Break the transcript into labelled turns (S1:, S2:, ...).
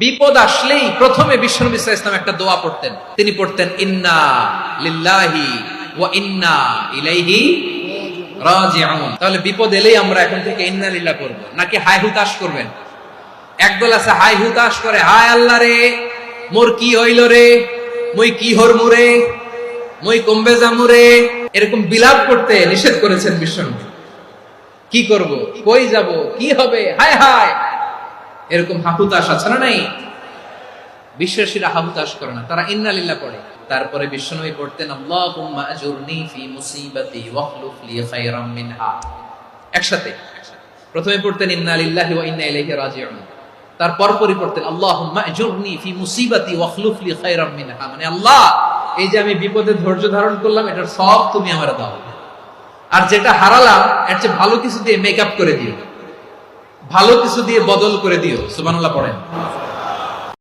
S1: বিপদ আসলেই প্রথমে বিশ্বনবী সাল্লাল্লাহু আলাইহি ওয়াসাল্লাম একটা দোয়া পড়তেন। তিনি পড়তেন ইন্না লিল্লাহি ওয়া ইন্না ইলাইহি রাজিউন। তাহলে বিপদ এলেই আমরা এখন থেকে ইন্না লিল্লাহ করব, নাকি হায় হুতাশ করবেন? একদল আছে হায় হুতাশ করে, হায় আল্লাহ রে মোর কি হইল রে, মই কি হরমু রে, মই কমবে যামু রে, এরকম বিলাপ করতে নিষেধ করেছেন বিশ্বনবী। কি করব, কই যাব, কি হবে, হায় হায়, এরকম হাহুতাশ আছে না নাই? বিশ্বাসীরা হাহুতাশ করে না, তারা ইন্না লিল্লাহ পড়ে। তারপরে বিশ্বনবী পড়তেন আল্লাহুম্মা আজুরনি ফি মুসিবাতি ওয়াখলুফ লি খায়রাম মিনহা। একসাথে প্রথমে পড়তেন ইন্না লিল্লাহি ওয়া ইন্না ইলাইহি রাজিউন, তারপর পড়তেন আল্লাহুম্মা আজুরনি ফি মুসিবাতি ওয়াখলুফ লি খায়রাম মিনহা, মানে আল্লাহ এই যে আমি বিপদে ধৈর্য ধারণ করলাম এটার সব তুমি আমারে দাও, আর যেটা হারালাম এর চেয়ে ভালো কিছু দিয়ে মেকআপ করে দিও, ভালো কিছু দিয়ে বদল করে দিও। সুবহানাল্লাহ পড়েন।